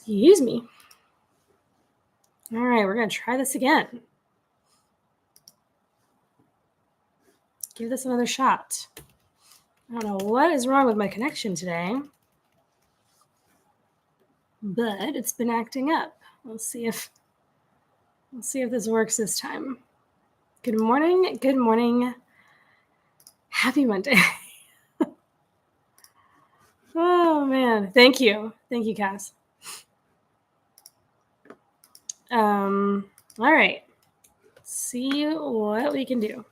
Excuse me. All right, we're going to try this again. Give this another shot. I don't know what is wrong with my connection today, but it's been acting up. We'll see if this works this time. Good morning. Good morning. Happy Monday. Oh man, thank you, Cass. All right, let's see what we can do.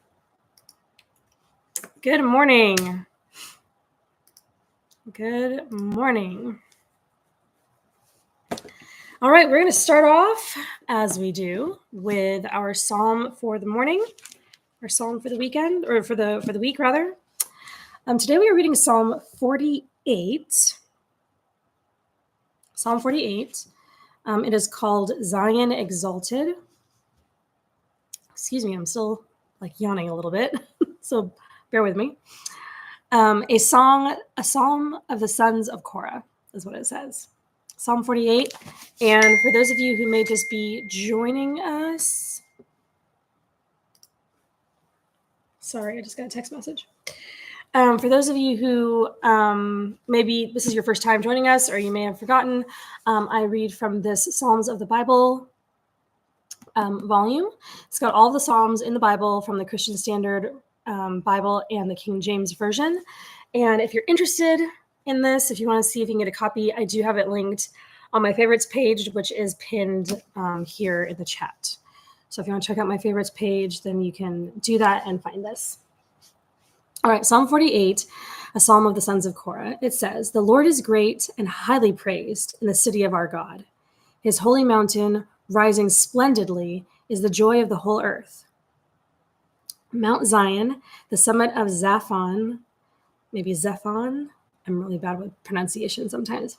Good morning. Good morning. All right, we're going to start off, as we do, with our psalm for the morning, or psalm for the weekend, or for the week, rather. Today we are reading Psalm 48. Psalm 48. It is called Zion Exalted. Excuse me, I'm still yawning a little bit, so bear with me. A psalm of the sons of Korah is what it says. Psalm 48. And for those of you who may just be joining us, sorry, I just got a text message. For those of you who maybe this is your first time joining us, or you may have forgotten, I read from this Psalms of the Bible volume. It's got all the Psalms in the Bible from the Christian Standard Bible and the King James Version. And if you're interested in this, if you want to see if you can get a copy, I do have it linked on my favorites page, which is pinned here in the chat. So if you want to check out my favorites page, then you can do that and find this. All right, Psalm 48, a psalm of the sons of Korah. It says, "The Lord is great and highly praised in the city of our God. His holy mountain, rising splendidly, is the joy of the whole earth. Mount Zion, the summit of Zaphon," maybe Zephon. I'm really bad with pronunciation sometimes.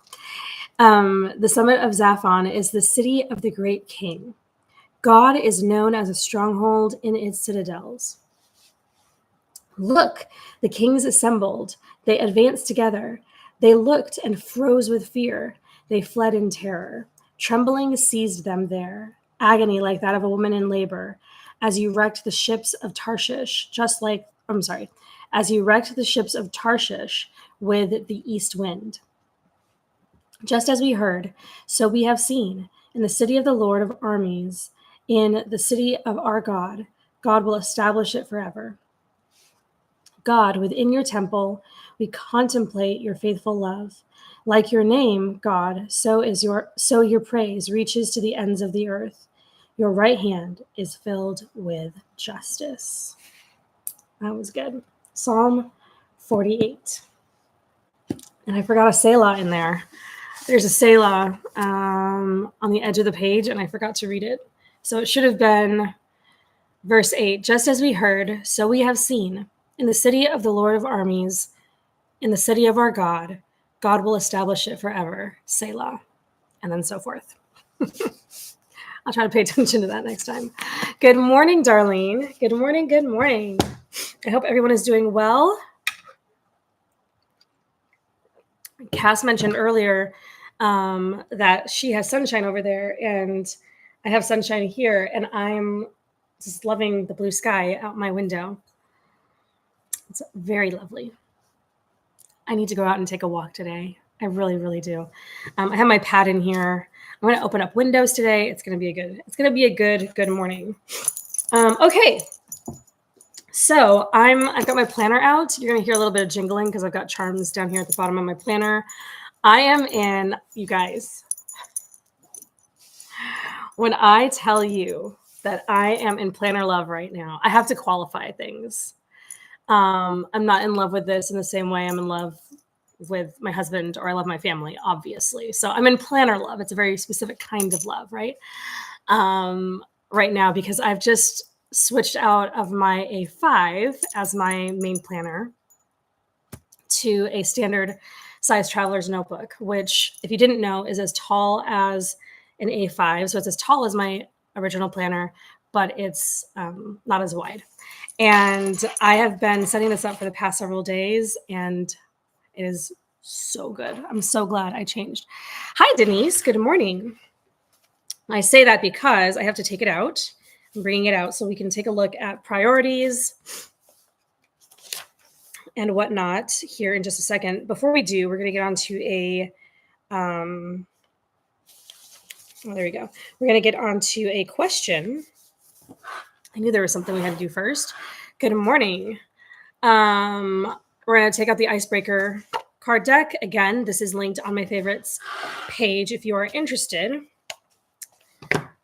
The summit of Zaphon is the city of the great king. God is known as a stronghold in its citadels. Look, the kings assembled. They advanced together. They looked and froze with fear. They fled in terror. Trembling seized them there, agony like that of a woman in labor, as you wrecked the ships of Tarshish, as you wrecked the ships of Tarshish with the east wind. Just as we heard, so we have seen, in the city of the Lord of armies, in the city of our God, God will establish it forever. God, within your temple, we contemplate your faithful love. Like your name, God, so your praise reaches to the ends of the earth. Your right hand is filled with justice. That was good. Psalm 48. And I forgot a Selah in there. There's a Selah on the edge of the page, and I forgot to read it. So it should have been verse 8. Just as we heard, so we have seen. In the city of the Lord of armies, in the city of our God, God will establish it forever. Selah. And then so forth. I'll try to pay attention to that next time. Good morning, Darlene. Good morning. Good morning. I hope everyone is doing well. Cass mentioned earlier that she has sunshine over there, and I have sunshine here, and I'm just loving the blue sky out my window. It's very lovely. I need to go out and take a walk today. I really, really do. I have my pad in here. I'm going to open up windows today. It's going to be a good morning. Okay. So I've got my planner out. You're going to hear a little bit of jingling because I've got charms down here at the bottom of my planner. I am in, you guys, when I tell you that I am in planner love right now, I have to qualify things. I'm not in love with this in the same way I'm in love with my husband or I love my family, obviously. So I'm in planner love. It's a very specific kind of love, right? Right now, because I've just switched out of my A5 as my main planner to a standard size traveler's notebook, which, if you didn't know, is as tall as an A5. So it's as tall as my original planner, but it's not as wide. And I have been setting this up for the past several days, and it is So good. I'm so glad I changed. Hi, Denise. Good morning. I say that because I have to take it out. I'm bringing it out so we can take a look at priorities and whatnot here in just a second. Before we do, we're going to get onto a, oh, there we go. We're going to get onto a question. I knew there was something we had to do first. Good morning. We're going to take out the icebreaker card deck. Again, this is linked on my favorites page if you are interested.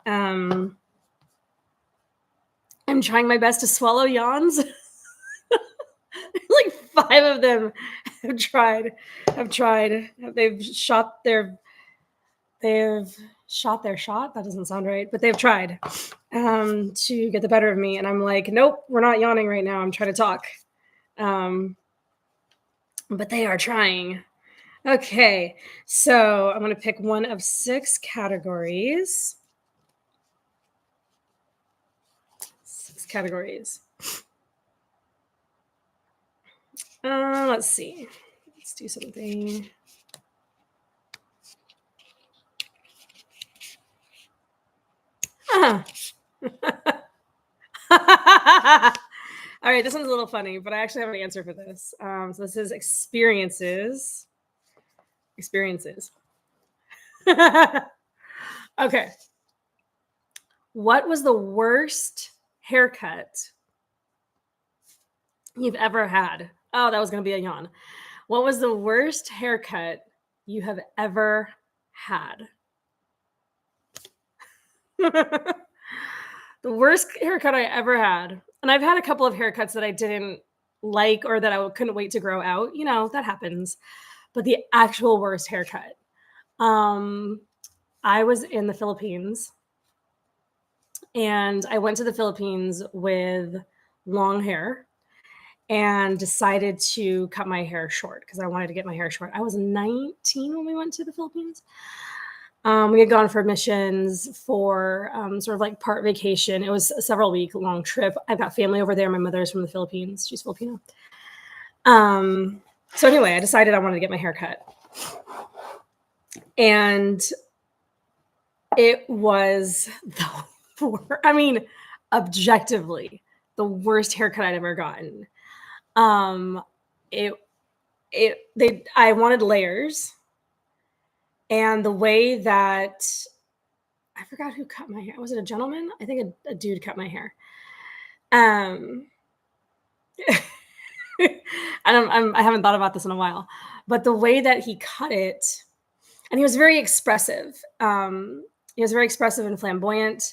I'm trying my best to swallow yawns. Like 5 of them have tried. They've shot their shot. That doesn't sound right, but they've tried to get the better of me. And I'm like, nope, we're not yawning right now. I'm trying to talk. But they are trying. Okay, so I'm going to pick one of 6 categories. 6 categories. Let's see. Let's do something. All right, this one's a little funny, but I actually have an answer for this. So this is experiences. Okay. What was the worst haircut you've ever had? Oh, that was going to be a yawn. What was the worst haircut you have ever had? The worst haircut I ever had. And I've had a couple of haircuts that I didn't like or that I couldn't wait to grow out. You know, that happens. But the actual worst haircut. I was in the Philippines. And I went to the Philippines with long hair and decided to cut my hair short because I wanted to get my hair short. I was 19 when we went to the Philippines. We had gone for missions for sort of like part vacation. It was a several-week long trip. I've got family over there. My mother's from the Philippines. She's Filipino. So anyway, I decided I wanted to get my hair cut. And it was objectively, the worst haircut I'd ever gotten. I wanted layers. And the way that I forgot who cut my hair. Was it a gentleman? I think a dude cut my hair. And I haven't thought about this in a while, but the way that he cut it, and he was very expressive. He was very expressive and flamboyant.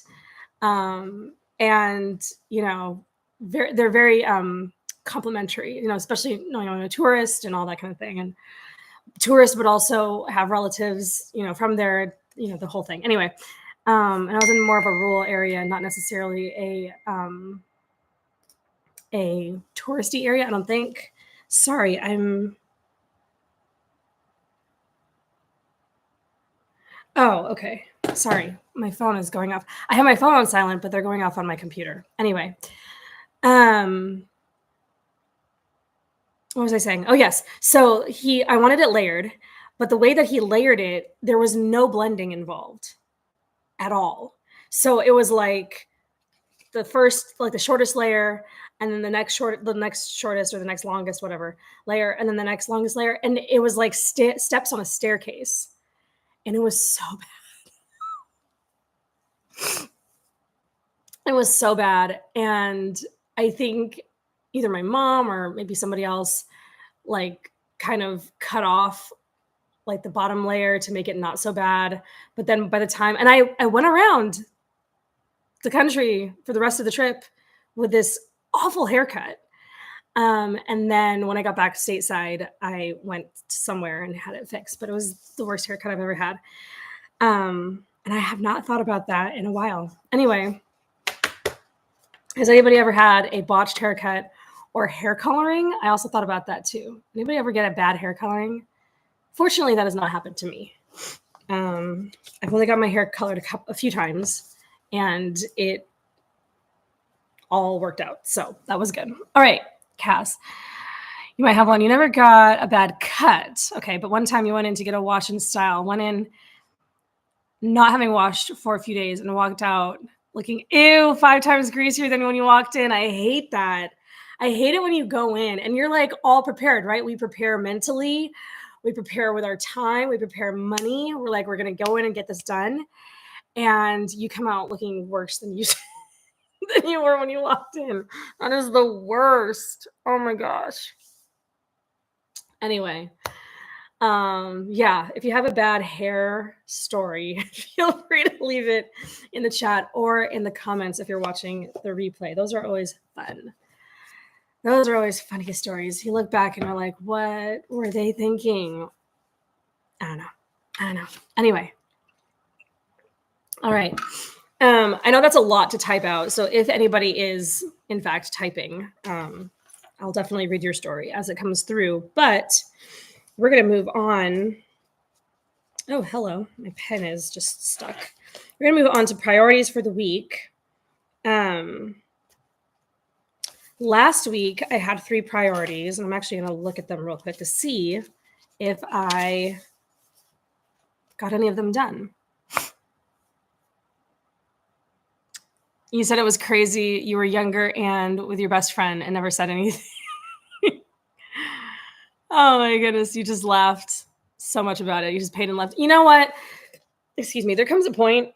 And you know, they're very complimentary, you know, especially knowing I'm a tourist and all that kind of thing. And tourists would also have relatives, you know, from there, you know, the whole thing. Anyway, and I was in more of a rural area, not necessarily a touristy area, I don't think. Sorry, Oh, okay. Sorry, my phone is going off. I have my phone on silent, but they're going off on my computer. Anyway, what was I saying? Oh, yes. So I wanted it layered, but the way that he layered it, there was no blending involved at all. So it was like the shortest layer, and then the next shortest or the next longest, whatever layer, and then the next longest layer. And it was like steps on a staircase. And it was so bad. It was so bad. And I think either my mom or maybe somebody else like kind of cut off like the bottom layer to make it not so bad. But then by the time, and I went around the country for the rest of the trip with this awful haircut. And then when I got back stateside, I went somewhere and had it fixed, but it was the worst haircut I've ever had. And I have not thought about that in a while. Anyway, has anybody ever had a botched haircut or hair coloring? I also thought about that too. Anybody ever get a bad hair coloring? Fortunately, that has not happened to me. I've only got my hair colored a few times, and it all worked out. So that was good. All right, Cass. You might have one. You never got a bad cut. Okay, but one time you went in to get a wash and style, went in not having washed for a few days and walked out looking, ew, 5 times greasier than when you walked in. I hate that. I hate it when you go in and you're like all prepared, right? We prepare mentally, we prepare with our time, we prepare money. We're like, we're going to go in and get this done. And you come out looking worse than you than you were when you walked in. That is the worst. Oh my gosh. Anyway, yeah, if you have a bad hair story, feel free to leave it in the chat or in the comments if you're watching the replay. Those are always fun. Those are always funny stories. You look back and you're like, what were they thinking? I don't know. Anyway. All right. I know that's a lot to type out. So if anybody is in fact typing, I'll definitely read your story as it comes through, but we're going to move on. Oh, hello. My pen is just stuck. We're going to move on to priorities for the week. Last week, I had 3 priorities, and I'm actually going to look at them real quick to see if I got any of them done. You said it was crazy. You were younger and with your best friend and never said anything. Oh my goodness. You just laughed so much about it. You just paid and left. You know what? Excuse me. There comes a point.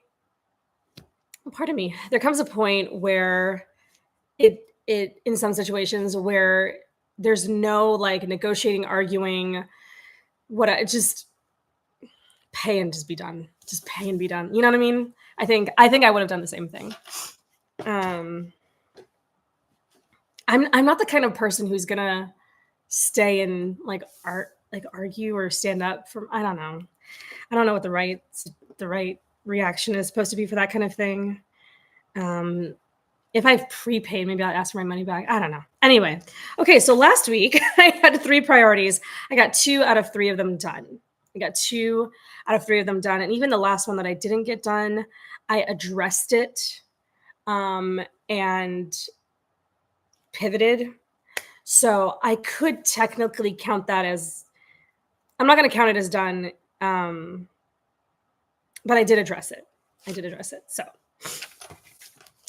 Pardon me. There comes a point where it in some situations where there's no like negotiating, arguing, just pay and just be done. Just pay and be done. You know what I mean? I think I would have done the same thing. I'm not the kind of person who's gonna stay and argue or stand up for. I don't know what the right reaction is supposed to be for that kind of thing. If I've prepaid, maybe I'll ask for my money back. I don't know. Anyway, okay, so last week I had 3 priorities. I got 2 out of 3 of them done. And even the last one that I didn't get done, I addressed it and pivoted. So I could technically count that as, I'm not going to count it as done, but I did address it.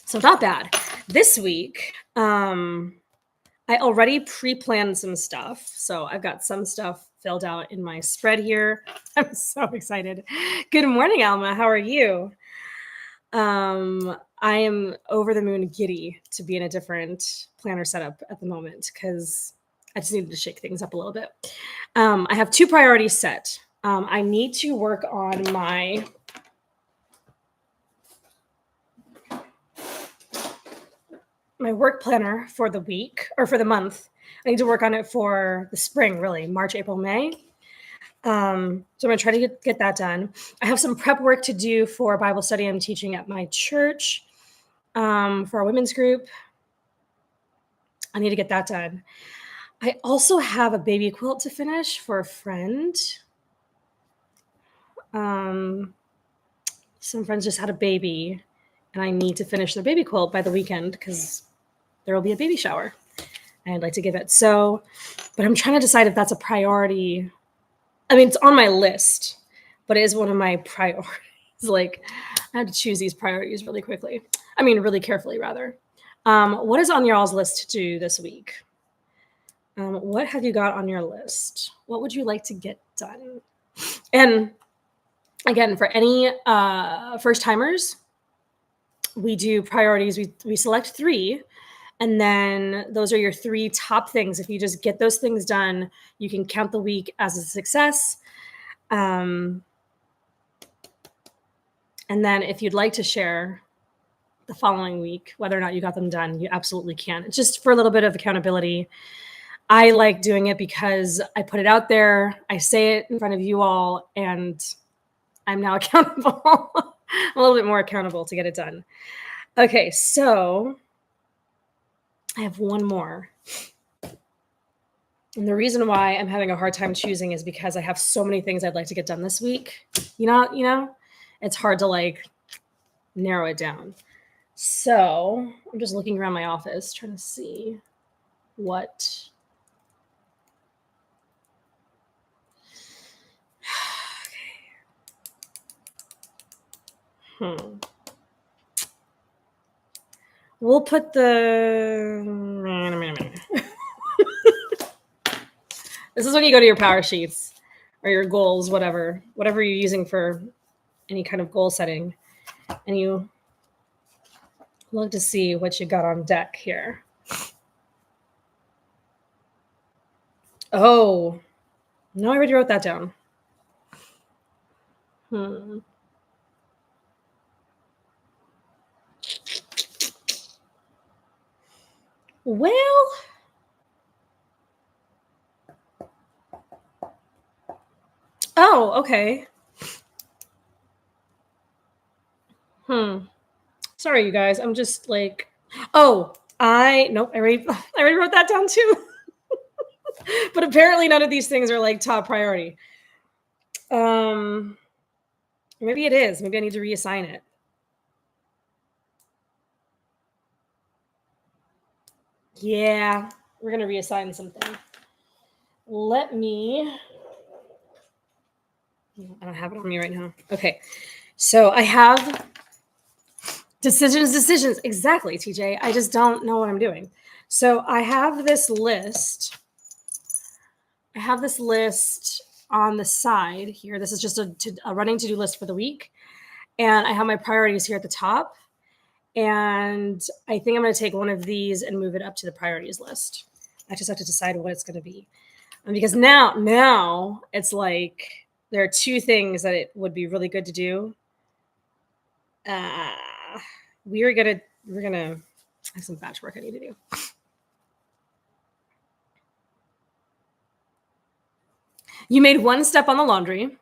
So not bad. This week, I already pre-planned some stuff. So I've got some stuff filled out in my spread here. I'm so excited. Good morning, Alma. How are you? I am over the moon giddy to be in a different planner setup at the moment because I just needed to shake things up a little bit. I have 2 priorities set. I need to work on my work planner for the week or for the month. I need to work on it for the spring, really, March, April, May. So I'm going to try to get that done. I have some prep work to do for Bible study I'm teaching at my church for our women's group. I need to get that done. I also have a baby quilt to finish for a friend. Some friends just had a baby, and I need to finish their baby quilt by the weekend because there will be a baby shower. And I'd like to give it. So, but I'm trying to decide if that's a priority. I mean, it's on my list, but it is one of my priorities. Like, I had to choose these priorities really carefully, rather. What is on y'all's list to do this week? What have you got on your list? What would you like to get done? And again, for any first timers, we do priorities. We select 3, and then those are your 3 top things. If you just get those things done, you can count the week as a success. And then if you'd like to share the following week, whether or not you got them done, you absolutely can. It's just for a little bit of accountability. I like doing it because I put it out there, I say it in front of you all, and I'm now accountable. I'm a little bit more accountable to get it done. Okay, so I have one more. And the reason why I'm having a hard time choosing is because I have so many things I'd like to get done this week. You know, it's hard to narrow it down. So I'm just looking around my office trying to see what Hmm. We'll put the... This is when you go to your power sheets or your goals, whatever you're using for any kind of goal setting, and you look to see what you got on deck here. Oh, no, I already wrote that down. Well, oh, okay. Sorry, you guys. I'm just like, nope. I already wrote that down too. But apparently, none of these things are like top priority. Maybe it is. Maybe I need to reassign it. Yeah, we're gonna reassign something. Let me. I don't have it on me right now. Okay, so I have decisions. Exactly, TJ. I just don't know what I'm doing. So I have this list. On the side here. This is just a running to-do list for the week. And I have my priorities here at the top. And I think I'm going to take one of these and move it up to the priorities list. I just have to decide what it's going to be. Because now it's like there are two things that it would be really good to do. We're gonna have some batch work I need to do. You made one step on the laundry.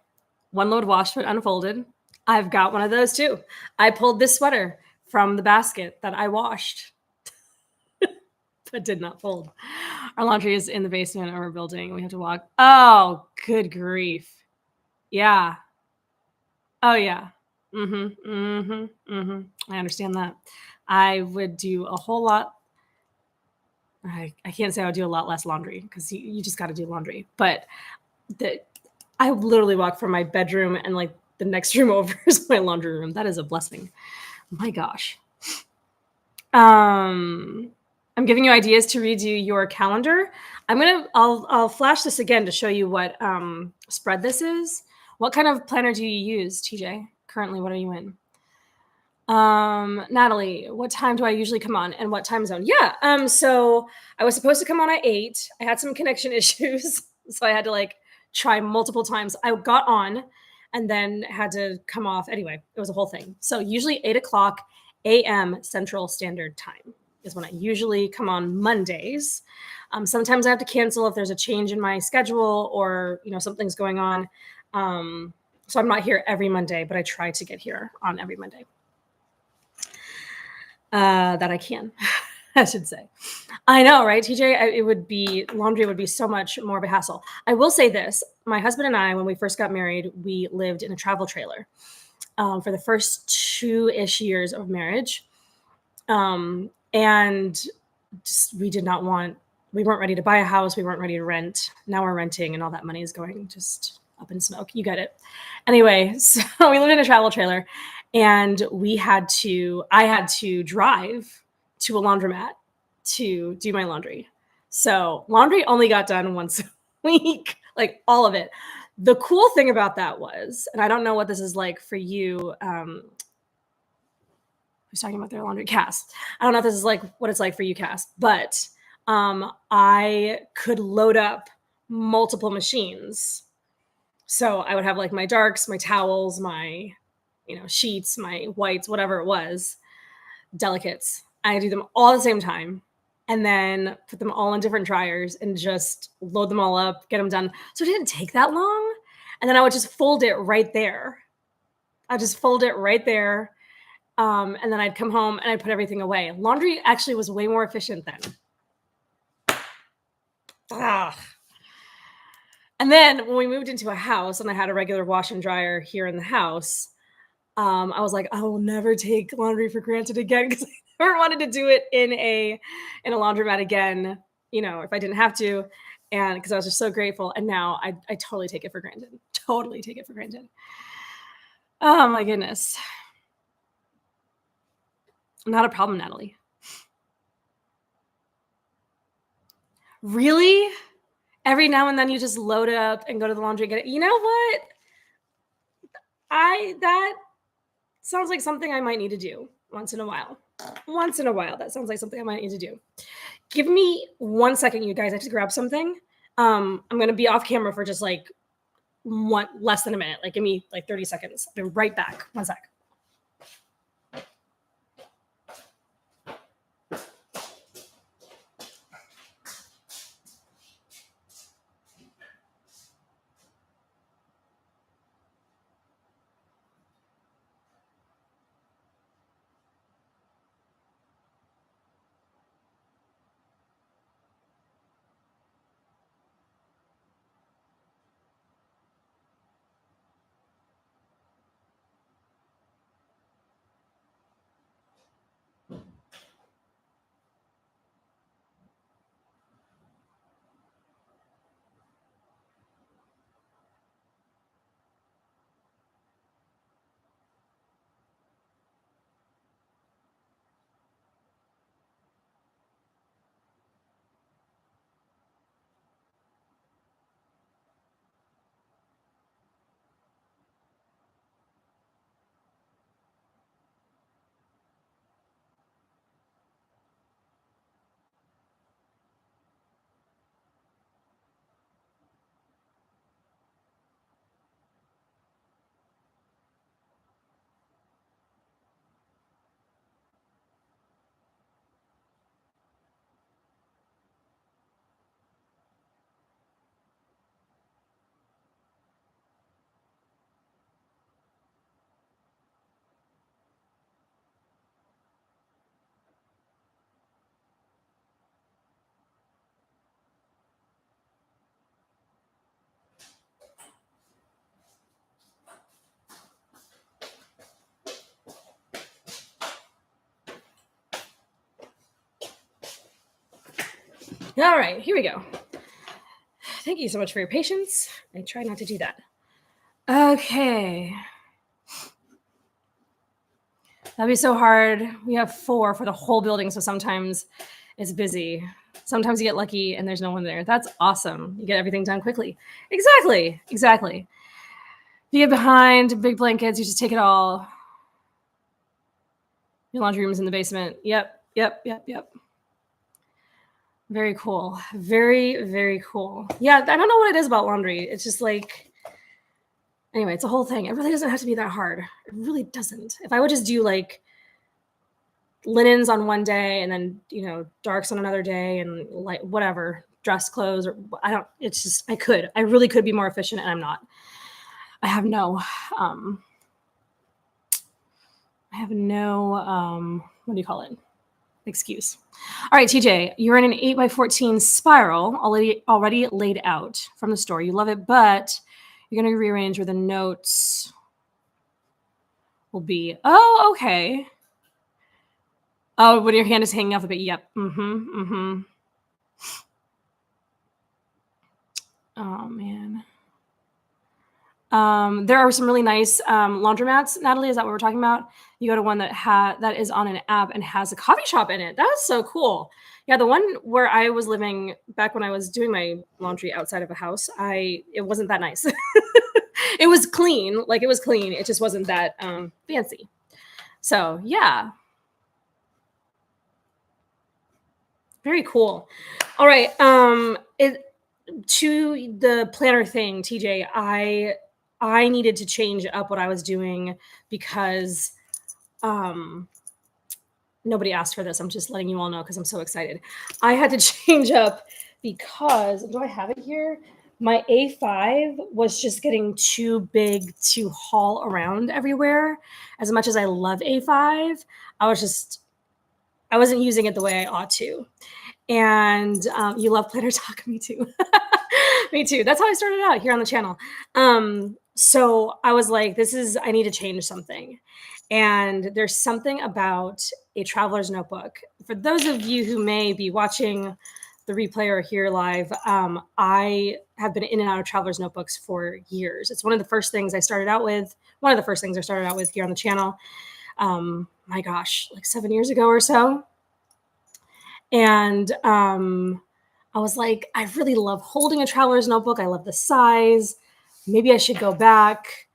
One load wash but unfolded. I've got one of those too. I pulled this sweater from the basket that I washed but did not fold. Our laundry is in the basement of our building. We have to walk. Oh, good grief. Yeah. Oh, yeah. I understand that. I would do a whole lot. I can't say I would do a lot less laundry because you just got to do laundry. But I literally walk from my bedroom and like the next room over is my laundry room. That is a blessing. My gosh. I'm giving you ideas to redo your calendar. I'll flash this again to show you what spread this is. What kind of planner do you use, TJ? Currently, what are you in? Natalie, what time do I usually come on and what time zone? Yeah. So I was supposed to come on at 8. I had some connection issues, so I had to like try multiple times. I got on and then had to come off. Anyway, it was a whole thing. So usually 8:00 a.m. Central Standard Time is when I usually come on Mondays. Sometimes I have to cancel if there's a change in my schedule or something's going on. So I'm not here every Monday, but I try to get here on every Monday. That I can, I should say. I know, right, TJ? Laundry would be so much more of a hassle. I will say this. My husband and I, when we first got married, we lived in a travel trailer for the first 2-ish years of marriage. And just, we weren't ready to buy a house. We weren't ready to rent. Now we're renting and all that money is going just up in smoke. You get it. Anyway, so we lived in a travel trailer and I had to drive to a laundromat to do my laundry. So laundry only got done once a week, like all of it. The cool thing about that was, and I don't know what this is like for you, who's talking about their laundry, Cass. I don't know if this is like what it's like for you, Cass, but I could load up multiple machines. So I would have like my darks, my towels, my sheets, my whites, whatever it was, delicates. I do them all at the same time and then put them all in different dryers and just load them all up, get them done. So it didn't take that long. And then I would just fold it right there. And then I'd come home and I'd put everything away. Laundry actually was way more efficient then. And then when we moved into a house and I had a regular wash and dryer here in the house, I was like, I will never take laundry for granted again because I never wanted to do it in a laundromat again, if I didn't have to. And because I was just so grateful. And now I totally take it for granted. Oh my goodness. Not a problem, Natalie. Really? Every now and then you just load it up and go to the laundry and get it. You know what? That sounds like something I might need to do once in a while. Once in a while, that sounds like something I might need to do. Give me 1 second, you guys. I have to grab something. I'm gonna be off camera for just like less than a minute. Like give me like 30 seconds. I'll be right back. 1 sec. All right, here we go. Thank you so much for your patience. I try not to do that. Okay. That'd be so hard. We have 4 for the whole building, so sometimes it's busy. Sometimes you get lucky and there's no one there. That's awesome. You get everything done quickly. Exactly. You get behind big blankets, you just take it all. Your laundry room's in the basement. Yep. Very cool. Very cool. Yeah, I don't know what it is about laundry. It's just like, anyway, it's a whole thing. It really doesn't have to be that hard. It really doesn't. If I would just do like linens on one day and then, darks on another day and like whatever, dress clothes or I really could be more efficient and I'm not. I have no, what do you call it? Excuse. All right, TJ, you're in an 8x14 spiral already laid out from the store. You love it, but you're going to rearrange where the notes will be. Oh, okay. Oh, when your hand is hanging off a bit. Yep. Oh, man. There are some really nice laundromats. Natalie, is that what we're talking about? You go to one that is on an app and has a coffee shop in it. That's so cool. Yeah, the one where I was living back when I was doing my laundry outside of a house, it wasn't that nice. It was clean. Like it was clean. It just wasn't that fancy. So yeah. Very cool. All right. To the planner thing, TJ, I needed to change up what I was doing because nobody asked for this. I'm just letting you all know because I'm so excited. I had to change up because, do I have it here? My A5 was just getting too big to haul around everywhere. As much as I love A5, I wasn't using it the way I ought to. And you love planner talk, me too. Me too. That's how I started out here on the channel. So I was like, I need to change something. And there's something about a traveler's notebook. For those of you who may be watching the replay or here live, I have been in and out of traveler's notebooks for years. It's one of the first things I started out with here on the channel. my gosh, like 7 years ago or so. And I was like, I really love holding a traveler's notebook. I love the size. Maybe I should go back.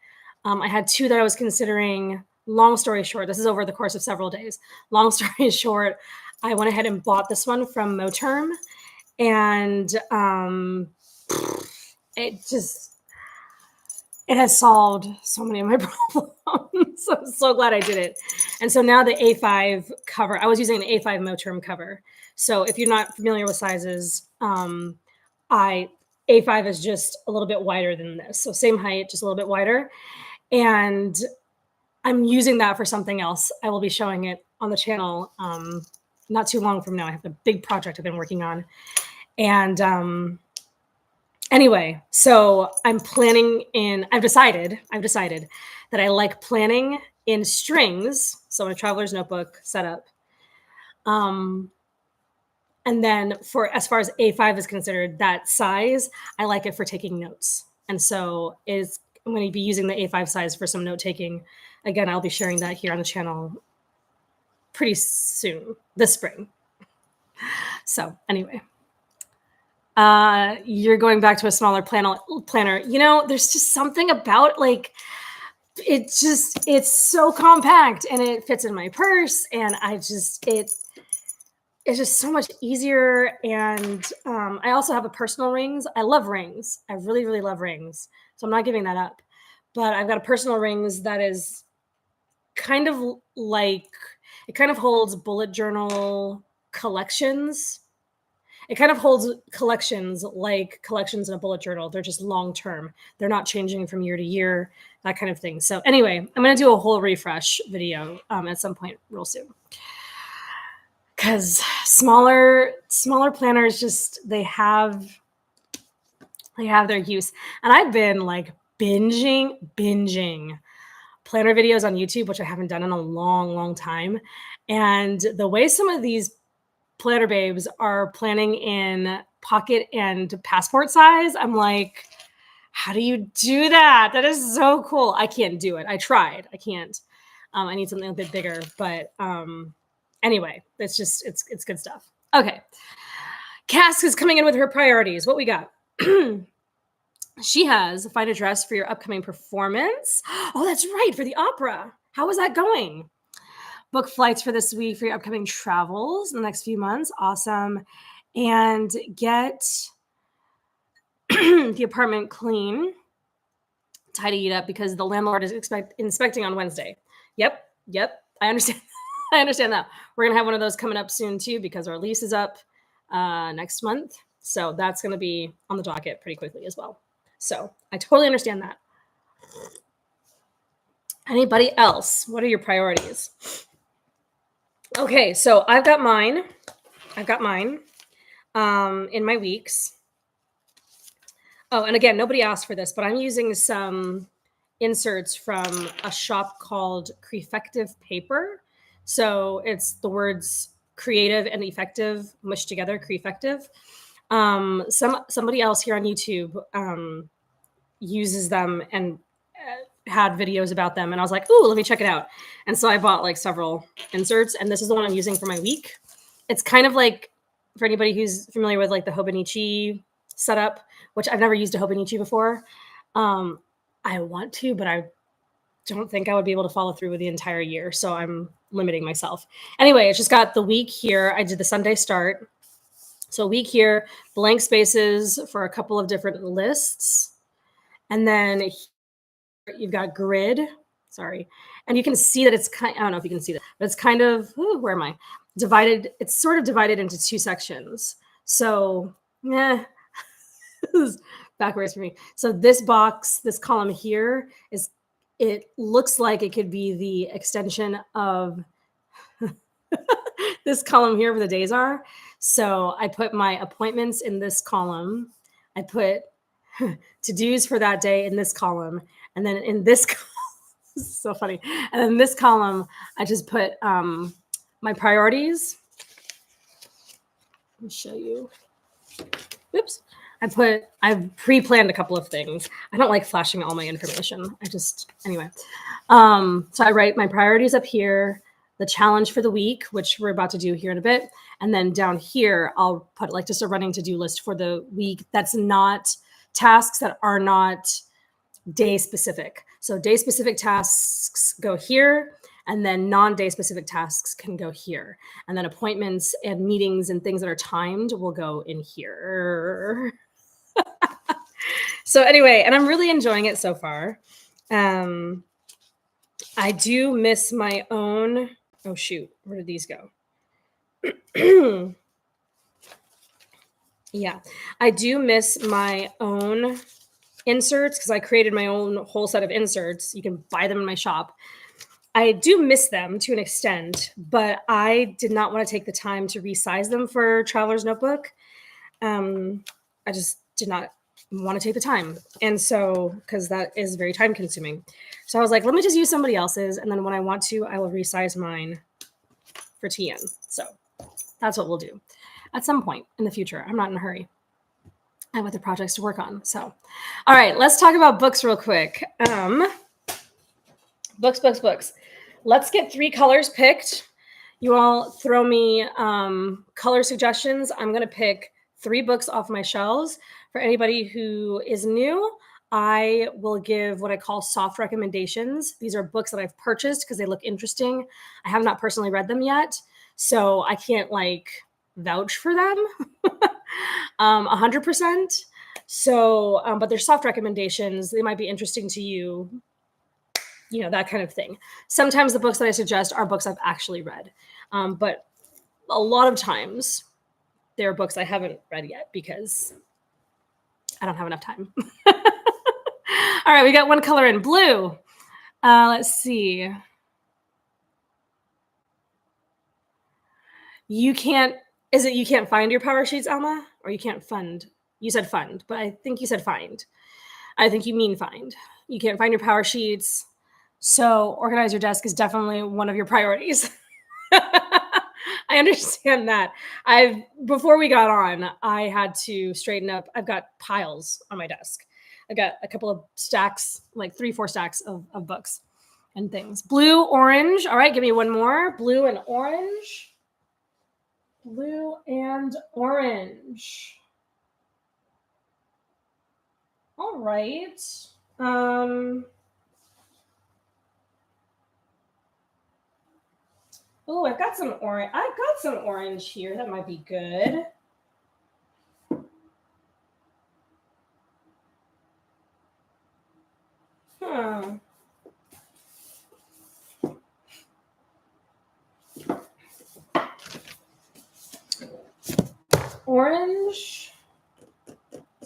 I had 2 that I was considering. Long story short, this is over the course of several days. Long story short, I went ahead and bought this one from Moterm, and it has solved so many of my problems. I'm so glad I did it. And so now the A5 cover, I was using an A5 Moterm cover. So if you're not familiar with sizes, A5 is just a little bit wider than this. So same height, just a little bit wider. And I'm using that for something else. I will be showing it on the channel not too long from now. I have a big project I've been working on. And anyway, so I've decided that I like planning in strings. So in a traveler's notebook setup. And then as far as A5 is considered, that size, I like it for taking notes. And so I'm going to be using the A5 size for some note taking. Again, I'll be sharing that here on the channel pretty soon, this spring. So anyway, you're going back to a smaller planner. You know, there's just something about like, it's so compact and it fits in my purse, and it's just so much easier. And I also have a personal rings. I love rings. I really, really love rings. So I'm not giving that up. But I've got a personal rings that is kind of like, it kind of holds bullet journal collections. It kind of holds collections like collections in a bullet journal. They're just long term. They're not changing from year to year, that kind of thing. So anyway, I'm going to do a whole refresh video at some point real soon. Because smaller planners, just they have their use. And I've been like binging planner videos on YouTube, which I haven't done in a long time. And the way some of these planner babes are planning in pocket and passport size, I'm like, how do you do that? That is so cool. I can't do it. I tried. I can't. I need something a bit bigger, but anyway, it's good stuff. Okay. Cass is coming in with her priorities. What we got? She has find a dress for your upcoming performance. Oh, that's right, for the opera. How is that going? Book flights for this week for your upcoming travels in the next few months. Awesome. And get the apartment clean, tidy it up because the landlord is inspecting on Wednesday. Yep. I understand. I understand that. We're going to have one of those coming up soon too, because our lease is up next month. So that's going to be on the docket pretty quickly as well. So I totally understand that. Anybody else? What are your priorities? Okay, so I've got mine in my weeks. Oh, and again, nobody asked for this, but I'm using some inserts from a shop called Creafective Paper. So it's the words creative and effective mushed together, Creafective. Somebody else here on YouTube uses them and had videos about them, and I was like, ooh, let me check it out. And so I bought like several inserts, and this is the one I'm using for my week. It's kind of like, for anybody who's familiar with like the Hobonichi setup, which I've never used a Hobonichi before. I want to, but I don't think I would be able to follow through with the entire year. So I'm limiting myself. Anyway, it's just got the week here. I did the Sunday start. So week here, blank spaces for a couple of different lists. And then you've got grid. Sorry. And you can see that it's kind, I don't know if you can see that, but it's kind of, where am I? Divided. It's sort of divided into 2 sections. So, this is backwards for me. So this box, this column here it looks like it could be the extension of this column here where the days are. So I put my appointments in this column. I put to-dos for that day in this column. And then in this this is so funny. And then this column, I just put my priorities. Let me show you. Oops. I've pre-planned a couple of things. I don't like flashing all my information. Anyway. So I write my priorities up here, the challenge for the week, which we're about to do here in a bit. And then down here, I'll put like just a running to-do list for the week. That's not tasks that are not day specific. So day specific tasks go here, and then non-day specific tasks can go here. And then appointments and meetings and things that are timed will go in here. So anyway, and I'm really enjoying it so far. I do miss my own, oh shoot, where did these go? Yeah, I do miss my own inserts because I created my own whole set of inserts. You can buy them in my shop. I do miss them to an extent, but I did not want to take the time to resize them for Traveler's Notebook. I just did not want to take the time. And so, because that is very time consuming. So I was like, let me just use somebody else's. And then when I want to, I will resize mine for TN. So that's what we'll do at some point in the future. I'm not in a hurry. I have other projects to work on. So, all right, let's talk about books real quick. Books. Let's get 3 colors picked. You all throw me color suggestions. I'm going to pick 3 books off my shelves. For anybody who is new, I will give what I call soft recommendations. These are books that I've purchased because they look interesting. I have not personally read them yet, so I can't like vouch for them 100%. So, but they're soft recommendations. They might be interesting to you, you know, that kind of thing. Sometimes the books that I suggest are books I've actually read, but a lot of times they're books I haven't read yet because I don't have enough time. All right, we got one color in blue. Let's see. You can't find your power sheets, Alma? Or you can't fund? You said fund, but I think you said find. I think you mean find. You can't find your power sheets. So organize your desk is definitely one of your priorities. I understand that. Before we got on, I had to straighten up. I've got piles on my desk. I got a couple of stacks, like 3-4 stacks of books and things. Blue, orange. All right, give me one more. Blue and orange. Blue and orange. All right. Oh, I've got some orange here. That might be good. Orange,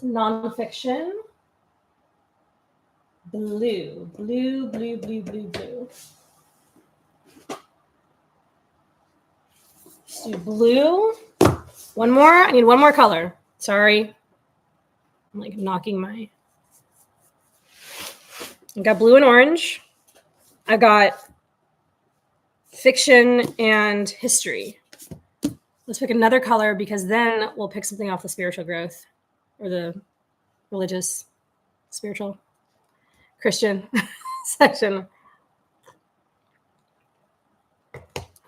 nonfiction. Blue. Let's do blue. One more. I need one more color. Sorry. I'm like knocking my. I got blue and orange. I got fiction and history. Let's pick another color because then we'll pick something off the spiritual growth or the religious, spiritual, Christian section.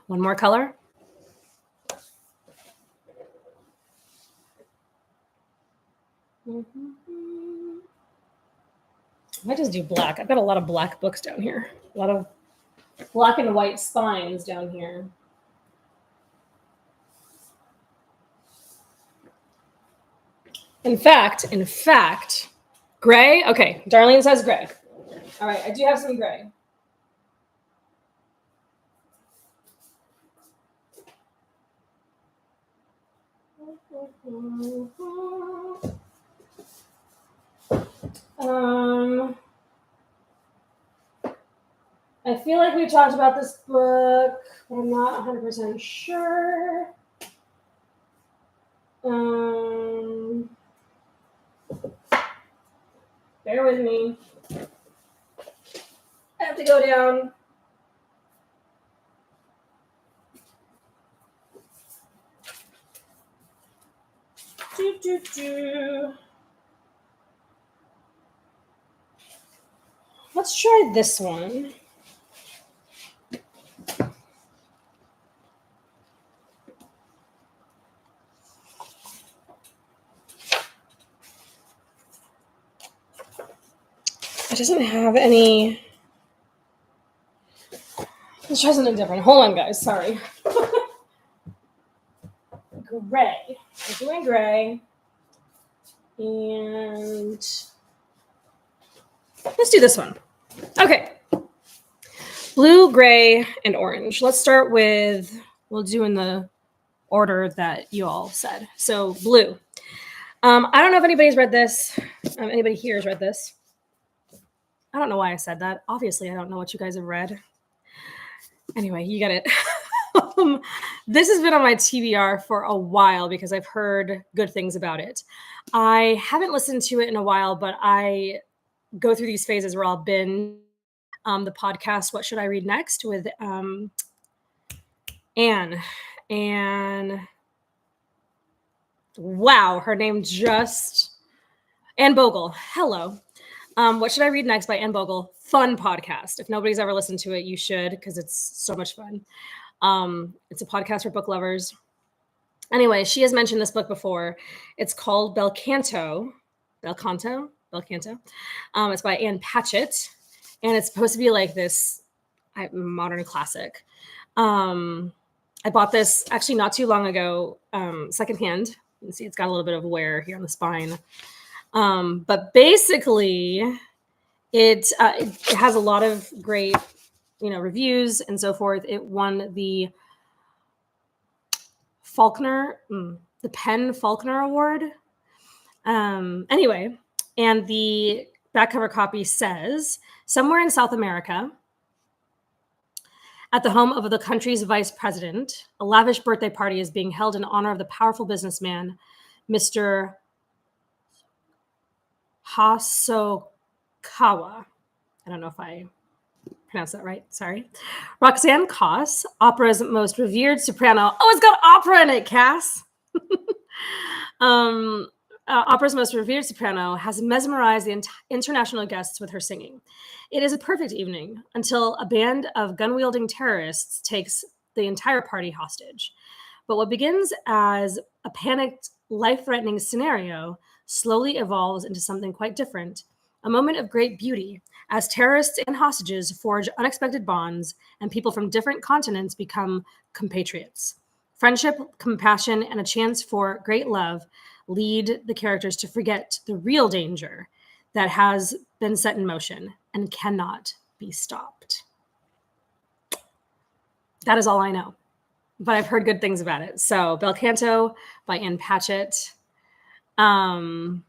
One more color. I might just do black. I've got a lot of black books down here. A lot of black and white spines down here. In fact, gray. Okay, Darlene says gray. All right, I do have some gray. I feel like we talked about this book, but I'm not 100% sure. Bear with me. I have to go down. let's try this one. It doesn't have any. Let's try something different. Hold on, guys. Sorry. Gray. We're doing gray. And let's do this one. Okay. Blue, gray, and orange. Let's start with, we'll do in the order that you all said. So blue. I don't know if anybody's read this. Anybody here has read this. I don't know why I said that. Obviously, I don't know what you guys have read. Anyway, you get it. This has been on my TBR for a while because I've heard good things about it. I haven't listened to it in a while, but I go through these phases where I'll binge the podcast, What Should I Read Next? With Anne. And wow, her name just... Anne Bogle. Hello. What Should I Read Next by Anne Bogle. Fun podcast. If nobody's ever listened to it, you should, because it's so much fun. It's a podcast for book lovers. Anyway, she has mentioned this book before. It's called Bel Canto. It's by Ann Patchett, and it's supposed to be like this modern classic. I bought this actually not too long ago, secondhand. You can see it's got a little bit of wear here on the spine. But basically, it has a lot of great, reviews and so forth. It won the PEN Faulkner Award. Anyway, and the back cover copy says, somewhere in South America, at the home of the country's vice president, a lavish birthday party is being held in honor of the powerful businessman, Mr. Hosokawa. I don't know if I pronounced that right. Sorry. Roxanne Koss, opera's most revered soprano. Oh, it's got opera in it, Cass. Opera's most revered soprano has mesmerized the international guests with her singing. It is a perfect evening until a band of gun-wielding terrorists takes the entire party hostage. But what begins as a panicked, life-threatening scenario slowly evolves into something quite different, a moment of great beauty as terrorists and hostages forge unexpected bonds and people from different continents become compatriots. Friendship, compassion, and a chance for great love lead the characters to forget the real danger that has been set in motion and cannot be stopped. That is all I know, but I've heard good things about it. So Bel Canto by Ann Patchett. Good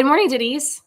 morning, Denise.